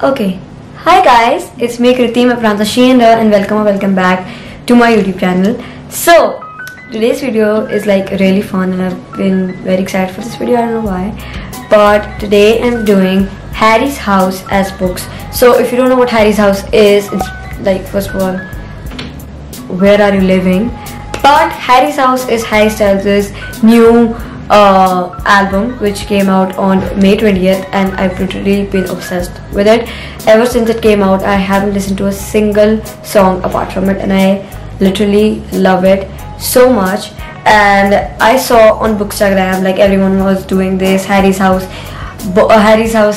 Okay, hi guys, it's me Kriti, my and welcome back to my YouTube channel. So today's video is like really fun and I've been very excited for this video. I don't know why, but today I'm doing Harry's house as books. So if you don't know what Harry's house is, it's like, first of all, where are you living? But Harry's house is Harry Styles' new album, which came out on May 20th, and I've literally been obsessed with it. Ever since it came out, I haven't listened to a single song apart from it, and I literally love it so much. And I saw on Bookstagram, like, everyone was doing this Harry's house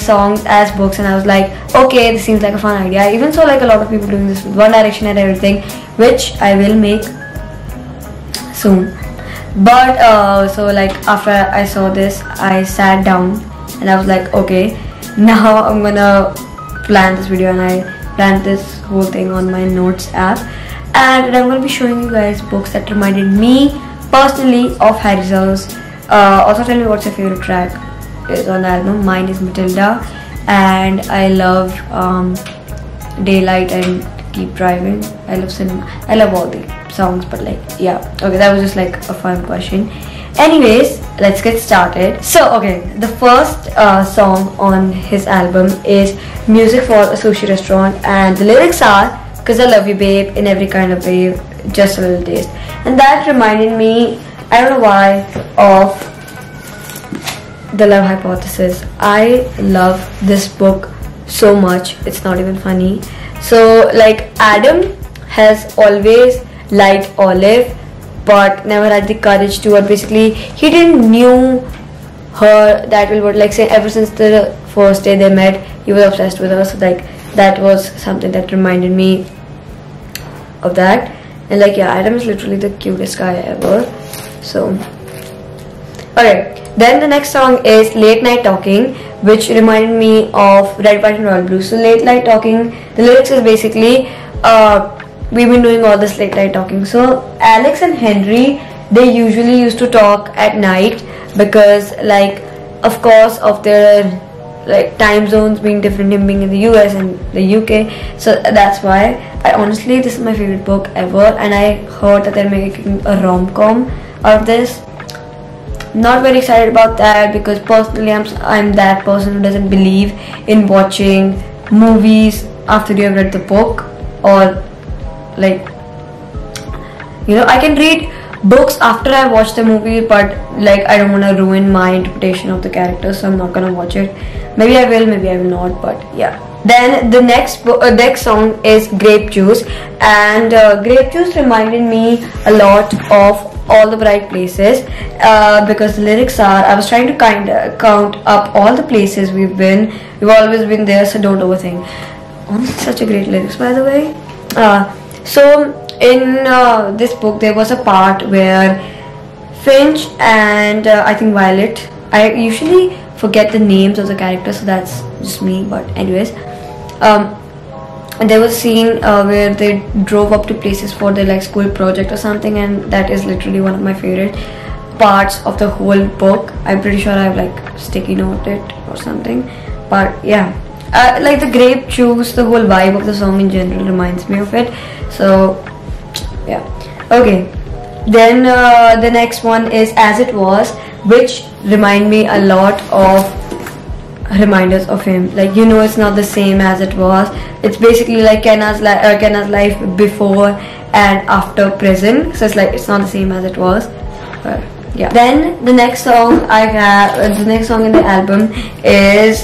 songs as books, and I was like, okay, this seems like a fun idea. I even saw like a lot of people doing this with One Direction and everything, which I will make soon. But so like after I saw this, I sat down and I was like, okay, now I'm gonna plan this video, and I planned this whole thing on my notes app, and I'm gonna be showing you guys books that reminded me personally of Harry's house. Also tell me what's your favorite track is on the album. Mine is Matilda, and I love Daylight and Keep Driving. I love cinema. I love all the songs, but like, yeah, okay, that was just like a fun question. Anyways, let's get started. So okay, the first song on his album is Music for a Sushi Restaurant, and the lyrics are, "Cause I love you babe, in every kind of way, just a little taste." And that reminded me, I don't know why, of The Love Hypothesis. I love this book so much, it's not even funny. So like, Adam has always liked Olive but never had the courage to, or basically he didn't knew her that well, but like, say, ever since the first day they met, he was obsessed with her. So like, that was something that reminded me of that. And like, yeah, Adam is literally the cutest guy ever. So okay, then the next song is Late Night Talking, which reminded me of Red, White and Royal Blue. So Late Night Talking, the lyrics is basically, we've been doing all this late night talking. So Alex and Henry, they usually used to talk at night because, like, of course, of their like time zones being different, him being in the US and the UK. So that's why. Honestly, this is my favorite book ever, and I heard that they're making a rom-com out of this. Not very excited about that because personally I'm that person who doesn't believe in watching movies after you have read the book, or like, you know, I can read books after I watch the movie, but like, I don't want to ruin my interpretation of the characters, so I'm not gonna watch it. Maybe I will, maybe I will not, but yeah. Then the next song is Grape Juice, and Grape Juice reminded me a lot of All the Bright Places, because the lyrics are, I was trying to count up all the places we've been. We've always been there, so don't overthink. Honestly, such a great lyrics, by the way. So in this book, there was a part where Finch and I think Violet, I usually forget the names of the characters, so that's just me, but anyways, there was a scene where they drove up to places for their like school project or something, and that is literally one of my favorite parts of the whole book. I'm pretty sure I've like sticky noted it or something, but yeah. Like the grape juice, the whole vibe of the song in general reminds me of it. So yeah, okay. Then the next one is As It Was, which remind me a lot of reminders of him. Like, you know, it's not the same as it was. It's basically like Kenna's life before and after prison. So it's like, it's not the same as it was. But yeah. Then the next song I have, the next song in the album is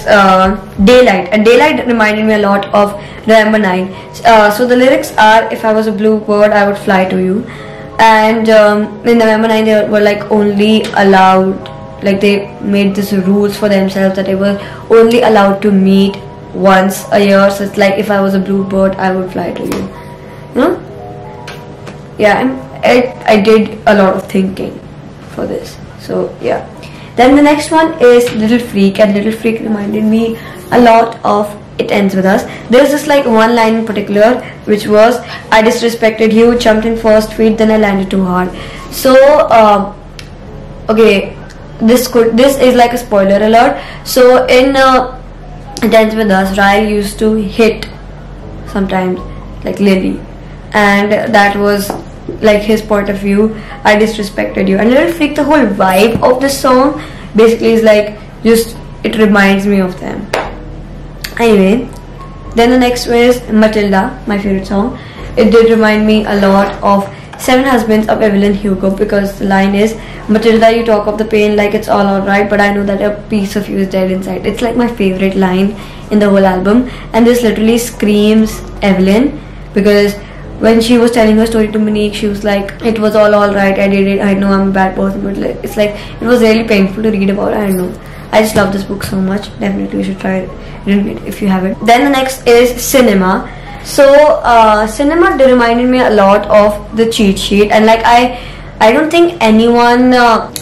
Daylight, and Daylight reminded me a lot of November 9. So the lyrics are, if I was a blue bird, I would fly to you. And in November 9, they were like only allowed, like they made these rules for themselves that they were only allowed to meet once a year. So it's like, if I was a blue bird, I would fly to you. You know? Yeah, I did a lot of thinking for this. So yeah. Then the next one is Little Freak, and Little Freak reminded me a lot of It Ends With Us. There's this like one line in particular, which was, I disrespected you, jumped in first feet, then I landed too hard. So okay, this is like a spoiler alert. So in Dance with Us, Ryle used to hit sometimes like Lily, and that was like his point of view. I disrespected you, and Little Freak, the whole vibe of this song basically is like just it reminds me of them. Anyway, then the next one is Matilda, my favorite song. It did remind me a lot of Seven Husbands of Evelyn Hugo, because the line is, Matilda, you talk of the pain like it's all alright, but I know that a piece of you is dead inside. It's like my favorite line in the whole album, and this literally screams Evelyn, because when she was telling her story to Monique, she was like, it was all alright, I did it, I know I'm a bad person, but like, it's like, it was really painful to read about. I don't know, I just love this book so much. Definitely you should try it, read it if you haven't. Then the next is Cinema. So Cinema reminded me a lot of the Cheat Sheet, and like I don't think anyone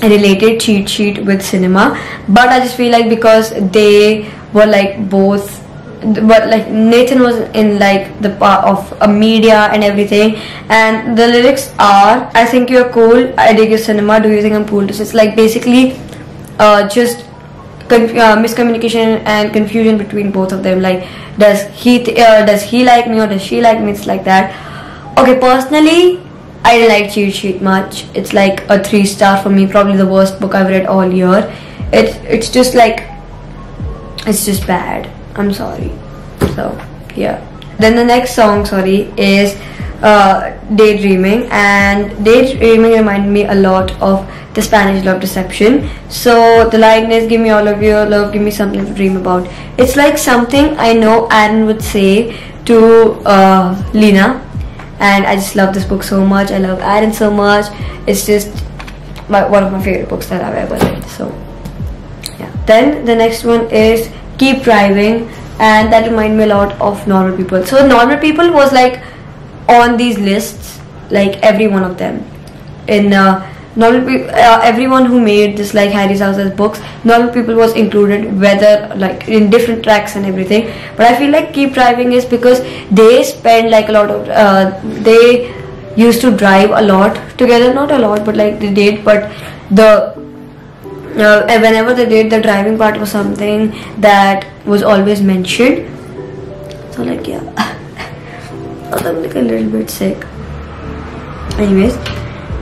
related Cheat Sheet with Cinema, but I just feel like because they were like both, but like Nathan was in like the part of a media and everything, and the lyrics are, I think you're cool, I dig your cinema, do you think I'm cool too? So it's like basically just miscommunication and confusion between both of them, like does he like me or does she like me? It's like that. Okay, personally I didn't like Cheat Sheet much. It's like a 3-star for me, probably the worst book I've read all year. It's just like, it's just bad, I'm sorry. So yeah, then the next song, is Daydreaming, and Daydreaming reminded me a lot of the Spanish Love Deception. So the line is, give me all of your love, give me something to dream about. It's like something I know Aaron would say to Lena, and I just love this book so much. I love Aaron so much. It's just one of my favorite books that I've ever read. So yeah. Then the next one is Keep Driving, and that reminded me a lot of Normal People. So Normal People was like on these lists, like every one of them. In Normal People, everyone who made this like Harry's House's books, Normal People was included, whether like in different tracks and everything. But I feel like Keep Driving is because they spend like a lot of they used to drive a lot together, not a lot, but like they did. But the whenever they did, the driving part was something that was always mentioned. So like yeah, I'm like a little bit sick. Anyways,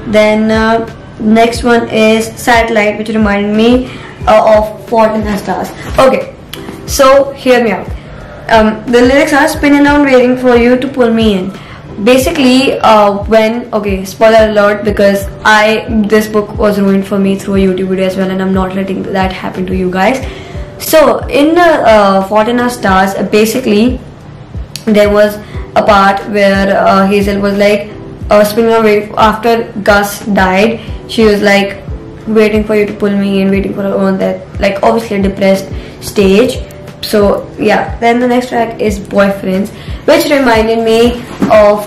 then next one is Satellite, which reminded me of Fault in Our Stars. Okay, so hear me out. The lyrics are, spinning around waiting for you to pull me in. Basically, okay, spoiler alert, because this book was ruined for me through a YouTube video as well, and I'm not letting that happen to you guys. So in Fault in Our Stars, basically there was a part where Hazel was like spinning around waiting after Gus died. She was like waiting for you to pull me in, waiting for her own, that like obviously a depressed stage. So yeah, then the next track is Boyfriends, which reminded me of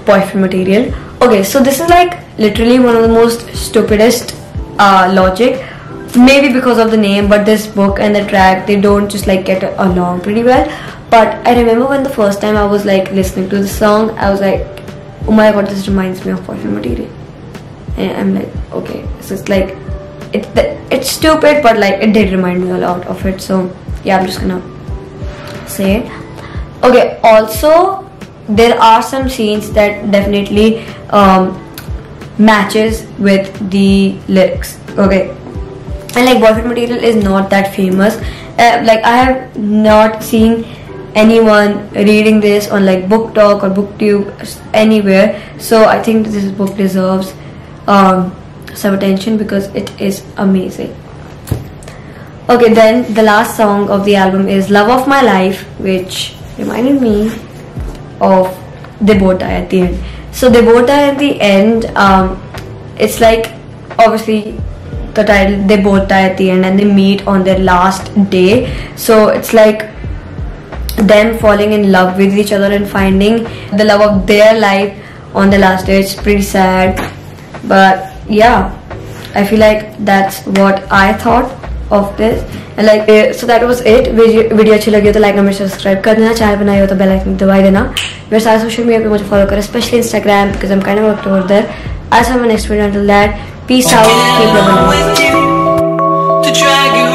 Boyfriend Material. Okay, so this is like literally one of the most stupidest logic, maybe because of the name, but this book and the track, they don't just like get along pretty well. But I remember when the first time I was like listening to the song, I was like, oh my god, this reminds me of Boyfriend Material. And I'm like, okay, so it's like it's stupid, but like it did remind me a lot of it. So yeah, I'm just gonna say it. Okay, also there are some scenes that definitely matches with the lyrics. Okay, and like Boyfriend Material is not that famous. Like I have not seen anyone reading this on like Book Talk or BookTube anywhere. So I think this book deserves some attention because it is amazing. Okay, then the last song of the album is Love of My Life, which reminded me of They Both Die at the End. So They Both Die at the End, it's like obviously the title, They Both Die at the End, and they meet on their last day. So it's like them falling in love with each other and finding the love of their life on the last day. It's pretty sad, but yeah, I feel like that's what I thought of this. And like so that was it. Video अच्छी लगी हो तो like comment subscribe कर देना, channel बनाए हो तो bell icon दबा देना, मेरे सारे सोशल मीडिया पे मुझे फॉलो करें, specially Instagram because I'm kind of active over there. I'll see you in my next video. Until that, peace out, keep loving.